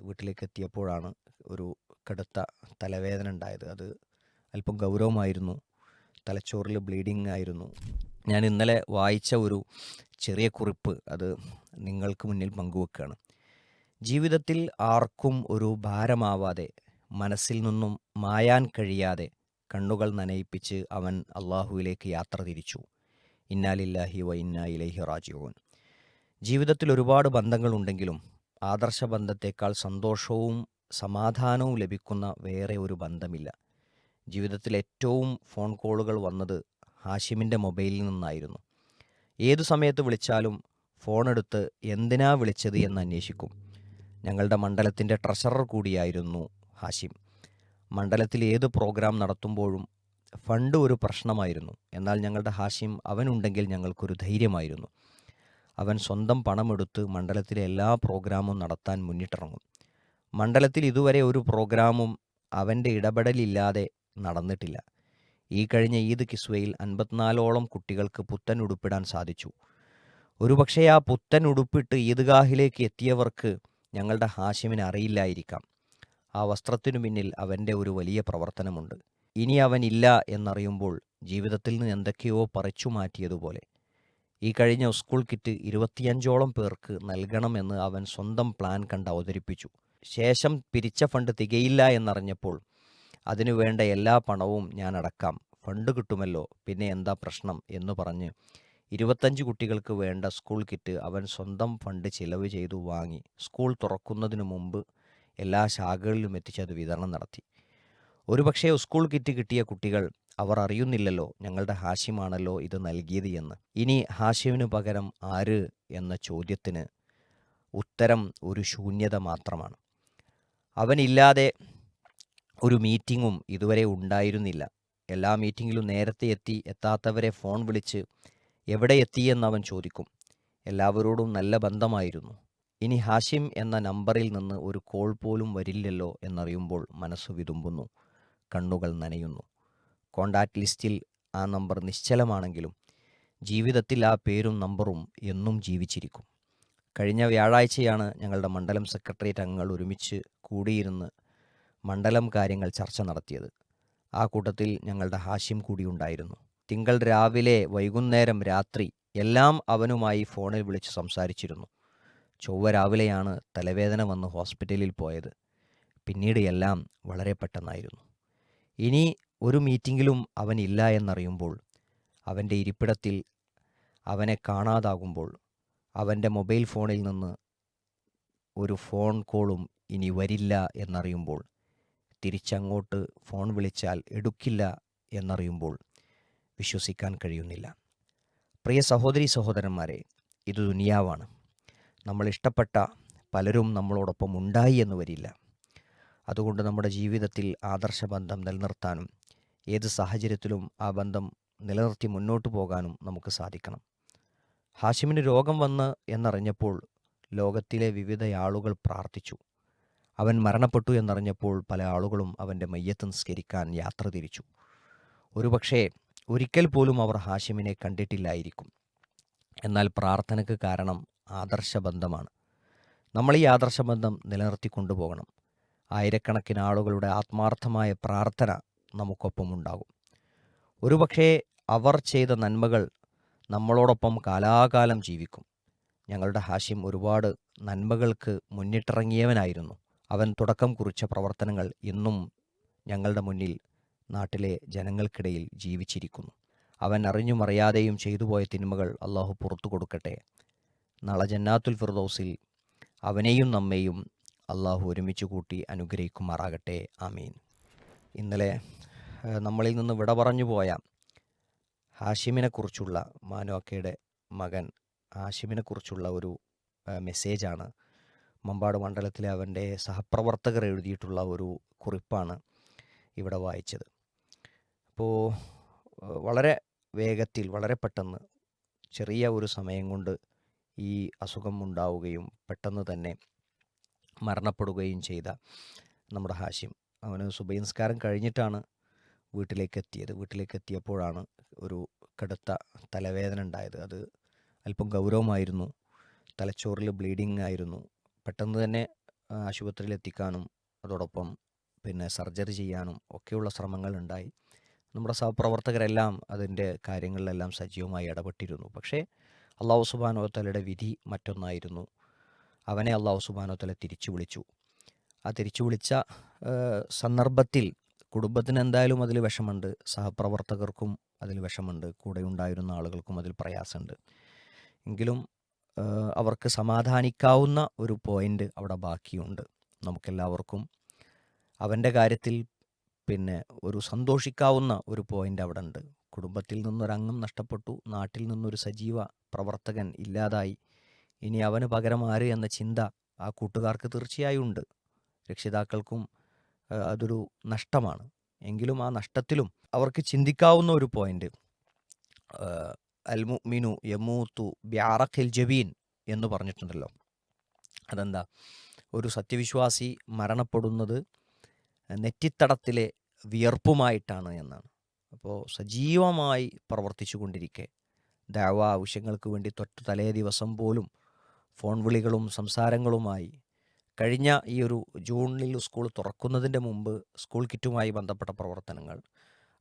വീട്ടിലേക്ക് എത്തിയപ്പോഴാണ് ഒരു കടുത്ത തലവേദന ഉണ്ടായത്. അത് അല്പം ഗൗരവമായിരുന്നു. തലച്ചോറിൽ ബ്ലീഡിംഗ് ആയിരുന്നു. ഞാൻ ഇന്നലെ വായിച്ച ഒരു ചെറിയ കുറിപ്പ് അത് നിങ്ങൾക്ക് മുന്നിൽ പങ്കുവെക്കുകയാണ്. ജീവിതത്തിൽ ആർക്കും ഒരു ഭാരമാവാതെ, മനസ്സിൽ നിന്നും മായാൻ കഴിയാതെ കണ്ണുകൾ നനയിപ്പിച്ച് അവൻ അള്ളാഹുവിലേക്ക് യാത്ര തിരിച്ചു. ഇന്നാ ലില്ലാഹി വ ഇന്നാ ഇലൈഹി റാജിഊൻ. ജീവിതത്തിൽ ഒരുപാട് ബന്ധങ്ങളുണ്ടെങ്കിലും ആദർശ ബന്ധത്തേക്കാൾ സന്തോഷവും സമാധാനവും ലഭിക്കുന്ന വേറെ ഒരു ബന്ധമില്ല. ജീവിതത്തിൽ ഏറ്റവും ഫോൺ കോളുകൾ വന്നത് ഹാഷിമിൻ്റെ മൊബൈലിൽ നിന്നായിരുന്നു. ഏതു സമയത്ത് വിളിച്ചാലും ഫോണെടുത്ത് എന്തിനാ വിളിച്ചത് എന്ന് അന്വേഷിക്കും. ഞങ്ങളുടെ മണ്ഡലത്തിൻ്റെ ട്രഷറർ കൂടിയായിരുന്നു ഹാഷിം. മണ്ഡലത്തിൽ ഏത് പ്രോഗ്രാം നടത്തുമ്പോഴും ഫണ്ട് ഒരു പ്രശ്നമായിരുന്നു. എന്നാൽ ഞങ്ങളുടെ ഹാഷിം അവനുണ്ടെങ്കിൽ ഞങ്ങൾക്കൊരു ധൈര്യമായിരുന്നു. അവൻ സ്വന്തം പണമെടുത്ത് മണ്ഡലത്തിലെ എല്ലാ പ്രോഗ്രാമും നടത്താൻ മുന്നിട്ടിറങ്ങും. മണ്ഡലത്തിൽ ഇതുവരെ ഒരു പ്രോഗ്രാമും അവൻ്റെ ഇടപെടലില്ലാതെ നടന്നിട്ടില്ല. ഈ കഴിഞ്ഞ ഈദ് കിസ്വയിൽ 54ഓളം കുട്ടികൾക്ക് പുത്തൻ ഉടുപ്പിടാൻ സാധിച്ചു. ഒരുപക്ഷേ ആ പുത്തൻ ഉടുപ്പിട്ട് ഈദ്ഗാഹിലേക്ക് എത്തിയവർക്ക് ഞങ്ങളുടെ ഹാഷിമിനെ അറിയില്ലായിരിക്കാം. ആ വസ്ത്രത്തിനു പിന്നിൽ അവൻ്റെ ഒരു വലിയ പ്രവർത്തനമുണ്ട്. ഇനി അവനില്ല എന്നറിയുമ്പോൾ ജീവിതത്തിൽ നിന്ന് എന്തൊക്കെയോ പറിച്ചു മാറ്റിയതുപോലെ. ഈ കഴിഞ്ഞ സ്കൂൾ കിറ്റ് 25ഓളം പേർക്ക് നൽകണമെന്ന് അവൻ സ്വന്തം പ്ലാൻ കണ്ട് അവതരിപ്പിച്ചു. ശേഷം പിരിച്ച ഫണ്ട് തികയില്ല എന്നറിഞ്ഞപ്പോൾ അതിനു വേണ്ട എല്ലാ പണവും ഞാൻ അടക്കാം, ഫണ്ട് കിട്ടുമല്ലോ, പിന്നെ എന്താ പ്രശ്നം എന്ന് പറഞ്ഞ് 25 കുട്ടികൾക്ക് വേണ്ട സ്കൂൾ കിറ്റ് അവൻ സ്വന്തം ഫണ്ട് ചിലവ് ചെയ്തു വാങ്ങി സ്കൂൾ തുറക്കുന്നതിനു മുമ്പ് എല്ലാ ശാഖകളിലും എത്തിച്ചത് വിതരണം നടത്തി. ഒരുപക്ഷേ സ്കൂൾ കിറ്റ് കിട്ടിയ കുട്ടികൾ അവർ അറിയുന്നില്ലല്ലോ ഞങ്ങളുടെ ഹാഷിമാണല്ലോ ഇത് നൽകിയത് എന്ന്. ഇനി ഹാഷിമിന് പകരം ആര് എന്ന ചോദ്യത്തിന് ഉത്തരം ഒരു ശൂന്യത മാത്രമാണ്. അവനില്ലാതെ ഒരു മീറ്റിങ്ങും ഇതുവരെ ഉണ്ടായിരുന്നില്ല. എല്ലാ മീറ്റിങ്ങിലും നേരത്തെ എത്തി, എത്താത്തവരെ ഫോൺ വിളിച്ച് എവിടെ എത്തിയെന്നവൻ ചോദിക്കും. എല്ലാവരോടും നല്ല ബന്ധമായിരുന്നു. ഇനി ഹാഷിം എന്ന നമ്പറിൽ നിന്ന് ഒരു കോൾ പോലും വരില്ലല്ലോ എന്നറിയുമ്പോൾ മനസ്സ് വിതുമ്പുന്നു, കണ്ണുകൾ നനയുന്നു. കോണ്ടാക്ട് ലിസ്റ്റിൽ ആ നമ്പർ നിശ്ചലമാണെങ്കിലും ജീവിതത്തിൽ ആ പേരും നമ്പറും എന്നും ജീവിച്ചിരിക്കും. കഴിഞ്ഞ വ്യാഴാഴ്ചയാണ് ഞങ്ങളുടെ മണ്ഡലം സെക്രട്ടേറിയറ്റ് അംഗങ്ങൾ ഒരുമിച്ച് കൂടിയിരുന്ന് മണ്ഡലം കാര്യങ്ങൾ ചർച്ച നടത്തിയത്. ആ കൂട്ടത്തിൽ ഞങ്ങളുടെ ഹാഷിം കൂടി ഉണ്ടായിരുന്നു. തിങ്കൾ രാവിലെ, വൈകുന്നേരം, രാത്രി എല്ലാം അവനുമായി ഫോണിൽ വിളിച്ച് സംസാരിച്ചിരുന്നു. ചൊവ്വ രാവിലെയാണ് തലവേദന വന്ന് ഹോസ്പിറ്റലിൽ പോയത്. പിന്നീട് എല്ലാം വളരെ പെട്ടെന്നായിരുന്നു. ഇനി ഒരു മീറ്റിങ്ങിലും അവനില്ല എന്നറിയുമ്പോൾ, അവൻ്റെ ഇരിപ്പിടത്തിൽ അവനെ കാണാതാകുമ്പോൾ, അവൻ്റെ മൊബൈൽ ഫോണിൽ നിന്ന് ഒരു ഫോൺ കോളും ഇനി വരില്ല എന്നറിയുമ്പോൾ, തിരിച്ചങ്ങോട്ട് ഫോൺ വിളിച്ചാൽ എടുക്കില്ല എന്നറിയുമ്പോൾ വിശ്വസിക്കാൻ കഴിയുന്നില്ല. പ്രിയ സഹോദരീ സഹോദരന്മാരെ, ഇത് ദുനിയാവാണ്. നമ്മൾ ഇഷ്ടപ്പെട്ട പലരും നമ്മളോടൊപ്പം ഉണ്ടായി എന്ന് വരില്ല. അതുകൊണ്ട് നമ്മുടെ ജീവിതത്തിൽ ആദർശബന്ധം നിലനിർത്താനും ഏത് സാഹചര്യത്തിലും ആ ബന്ധം നിലനിർത്തി മുന്നോട്ട് പോകാനും നമുക്ക് സാധിക്കണം. ഹാഷിമിന് രോഗം വന്ന് എന്നറിഞ്ഞപ്പോൾ ലോകത്തിലെ വിവിധ ആളുകൾ പ്രാർത്ഥിച്ചു. അവൻ മരണപ്പെട്ടു എന്നറിഞ്ഞപ്പോൾ പല ആളുകളും അവൻ്റെ മയ്യത്ത് നിസ്കരിക്കാൻ യാത്ര തിരിച്ചു. ഒരുപക്ഷേ ഒരിക്കൽ പോലും അവർ ഹാഷിമിനെ കണ്ടിട്ടില്ലായിരിക്കും. എന്നാൽ പ്രാർത്ഥനയ്ക്ക് കാരണം ആദർശബന്ധമാണ്. നമ്മൾ ഈ ആദർശബന്ധം നിലനിർത്തി കൊണ്ടുപോകണം. ആയിരക്കണക്കിന് ആളുകളുടെ ആത്മാർത്ഥമായ പ്രാർത്ഥന നമുക്കൊപ്പമുണ്ടാകും. ഒരുപക്ഷേ അവർ ചെയ്ത നന്മകൾ നമ്മളോടൊപ്പം കാലാകാലം ജീവിക്കും. ഞങ്ങളുടെ ഹാഷിം ഒരുപാട് നന്മകൾക്ക് മുന്നിട്ടിറങ്ങിയവനായിരുന്നു. അവൻ തുടക്കം കുറിച്ച പ്രവർത്തനങ്ങൾ ഇന്നും ഞങ്ങളുടെ മുന്നിൽ, നാട്ടിലെ ജനങ്ങൾക്കിടയിൽ ജീവിച്ചിരിക്കുന്നു. അവൻ അറിഞ്ഞും അറിയാതെയും ചെയ്തുപോയ തിന്മകൾ അള്ളാഹു പുറത്തു കൊടുക്കട്ടെ. നാളെ ജന്നാത്തുൽ ഫിർദൗസിൽ അവനെയും നമ്മെയും അള്ളാഹു ഒരുമിച്ച് കൂട്ടി അനുഗ്രഹിക്കുമാറാകട്ടെ. ആമീൻ. ഇന്നലെ നമ്മളിൽ നിന്ന് വിട പറഞ്ഞു പോയ ഹാഷിമിനെക്കുറിച്ചുള്ള, മാനുവാക്കയുടെ മകൻ ഹാഷിമിനെക്കുറിച്ചുള്ള ഒരു മെസ്സേജാണ്, മമ്പാട് മണ്ഡലത്തിലെ അവൻ്റെ സഹപ്രവർത്തകർ എഴുതിയിട്ടുള്ള ഒരു കുറിപ്പാണ് ഇവിടെ വായിച്ചത്. അപ്പോൾ വളരെ വേഗത്തിൽ, വളരെ പെട്ടെന്ന്, ചെറിയ ഒരു സമയം കൊണ്ട് ഈ അസുഖം ഉണ്ടാവുകയും പെട്ടെന്ന് തന്നെ മരണപ്പെടുകയും ചെയ്ത നമ്മുടെ ഹാഷിം, അവന് സുബഹി നിസ്കാരം കഴിഞ്ഞിട്ടാണ് വീട്ടിലേക്ക് എത്തിയപ്പോഴാണ് ഒരു കടുത്ത തലവേദന ഉണ്ടായത്. അത് അല്പം ഗൗരവമായിരുന്നു. തലച്ചോറിൽ ബ്ലീഡിംഗ് ആയിരുന്നു. പെട്ടെന്ന് തന്നെ ആശുപത്രിയിൽ എത്തിക്കാനും അതോടൊപ്പം പിന്നെ സർജറി ചെയ്യാനും ഒക്കെയുള്ള ശ്രമങ്ങളുണ്ടായി. നമ്മുടെ സഹപ്രവർത്തകരെല്ലാം അതിൻ്റെ കാര്യങ്ങളിലെല്ലാം സജീവമായി ഇടപെട്ടിരുന്നു. പക്ഷേ അള്ളാഹു സുബ്ഹാനഹു വ തആലയുടെ വിധി മറ്റൊന്നായിരുന്നു. അവനെ അള്ളാഹു സുബ്ഹാനഹു വ തആല തിരിച്ചു വിളിച്ചു. ആ തിരിച്ചു വിളിച്ച സന്ദർഭത്തിൽ കുടുംബത്തിന് എന്തായാലും അതിൽ വിഷമമുണ്ട്, സഹപ്രവർത്തകർക്കും അതിൽ വിഷമമുണ്ട്, കൂടെ ഉണ്ടായിരുന്ന ആളുകൾക്കും അതിൽ പ്രയാസമുണ്ട്. എങ്കിലും അവർക്ക് സമാധാനിക്കാവുന്ന ഒരു പോയിൻ്റ് അവിടെ ബാക്കിയുണ്ട്. നമുക്കെല്ലാവർക്കും അവൻ്റെ കാര്യത്തിൽ പിന്നെ ഒരു സന്തോഷിക്കാവുന്ന ഒരു പോയിൻ്റ് അവിടെ ഉണ്ട്. കുടുംബത്തിൽ നിന്നൊരംഗം നഷ്ടപ്പെട്ടു, നാട്ടിൽ നിന്നൊരു സജീവ പ്രവർത്തകൻ ഇല്ലാതായി, ഇനി അവന് പകരം ആര് എന്ന ചിന്ത ആ കൂട്ടുകാർക്ക് തീർച്ചയായും ഉണ്ട്. രക്ഷിതാക്കൾക്കും അതൊരു നഷ്ടമാണ്. എങ്കിലും ആ നഷ്ടത്തിലും അവർക്ക് ചിന്തിക്കാവുന്ന ഒരു പോയിൻ്റ്, അൽ മുഅ്മിനു യമൂത്തു ബിഅറഖിൽ ജബീൻ എന്ന് പറഞ്ഞിട്ടുണ്ടല്ലോ. അതെന്താ? ഒരു സത്യവിശ്വാസി മരണപ്പെടുന്നത് നെറ്റിത്തടത്തിലെ വിയർപ്പുമായിട്ടാണ് എന്നാണ്. അപ്പോൾ സജീവമായി പ്രവർത്തിച്ചു കൊണ്ടിരിക്കെ, ദഅവ ആവശ്യങ്ങൾക്ക് വേണ്ടി തൊട്ട് തലേ ദിവസം പോലും ഫോൺ വിളികളും സംസാരങ്ങളുമായി കഴിഞ്ഞ ഈ ഒരു ജൂണിൽ സ്കൂൾ തുറക്കുന്നതിൻ്റെ മുമ്പ് സ്കൂൾ കിറ്റുമായി ബന്ധപ്പെട്ട പ്രവർത്തനങ്ങൾ,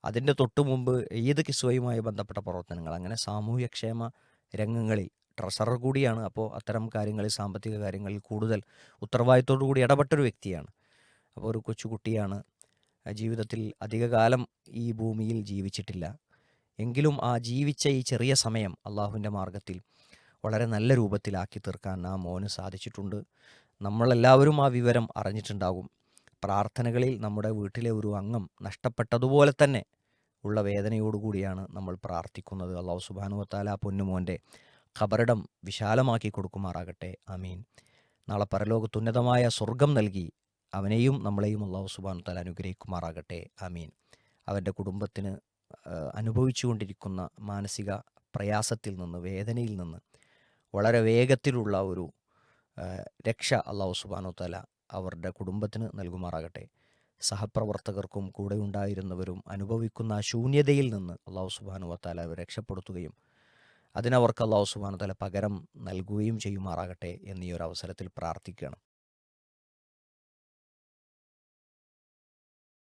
അതിൻ്റെ തൊട്ട് മുമ്പ് ഈദ് കിസ്വയുമായി ബന്ധപ്പെട്ട പ്രവർത്തനങ്ങൾ, അങ്ങനെ സാമൂഹ്യക്ഷേമ രംഗങ്ങളിൽ ട്രഷറർ കൂടിയാണ്. അപ്പോൾ അത്തരം കാര്യങ്ങളിൽ, സാമ്പത്തിക കാര്യങ്ങളിൽ കൂടുതൽ ഉത്തരവാദിത്തോടു കൂടി ഇടപെട്ടൊരു വ്യക്തിയാണ്. അപ്പോൾ ഒരു കൊച്ചുകുട്ടിയാണ്, ജീവിതത്തിൽ അധികകാലം ഈ ഭൂമിയിൽ ജീവിച്ചിട്ടില്ല. എങ്കിലും ആ ജീവിച്ച ഈ ചെറിയ സമയം അള്ളാഹുവിൻ്റെ മാർഗത്തിൽ വളരെ നല്ല രൂപത്തിലാക്കി തീർക്കാൻ ആ മോന് സാധിച്ചിട്ടുണ്ട്. നമ്മളെല്ലാവരും ആ വിവരം അറിഞ്ഞിട്ടുണ്ടാകും. പ്രാർത്ഥനകളിൽ നമ്മുടെ വീട്ടിലെ ഒരു അംഗം നഷ്ടപ്പെട്ടതുപോലെ തന്നെ ഉള്ള വേദനയോടുകൂടിയാണ് നമ്മൾ പ്രാർത്ഥിക്കുന്നത്. അള്ളാഹു സുബ്ഹാനഹു വ തആല പൊന്നുമോൻ്റെ ഖബറിടം വിശാലമാക്കി കൊടുക്കുമാറാകട്ടെ. ആമീൻ. നാളെ പരലോകത്തുന്നതമായ സ്വർഗം നൽകി അവനെയും നമ്മളെയും അള്ളാഹു സുബ്ഹാനഹു വ തആല അനുഗ്രഹിക്കുമാറാകട്ടെ. ആമീൻ. അവൻ്റെ കുടുംബത്തിന് അനുഭവിച്ചുകൊണ്ടിരിക്കുന്ന മാനസിക പ്രയാസത്തിൽ നിന്ന്, വേദനയിൽ നിന്ന് വളരെ വേഗത്തിലുള്ള ഒരു രക്ഷ അള്ളാഹു സുബ്ഹാനഹു വ തആല അവരുടെ കുടുംബത്തിന് നൽകുമാറാകട്ടെ. സഹപ്രവർത്തകർക്കും കൂടെ ഉണ്ടായിരുന്നവരും അനുഭവിക്കുന്ന ശൂന്യതയിൽ നിന്ന് അള്ളാഹു സുബ്ഹാനഹു വ തആല അവരെ രക്ഷപ്പെടുത്തുകയും അതിനവർക്ക് അള്ളാഹു സുബ്ഹാനഹു വ തആല പകരം നൽകുകയും ചെയ്യുമാറാകട്ടെ എന്നീ ഒരു അവസരത്തിൽ പ്രാർത്ഥിക്കുകയാണ്.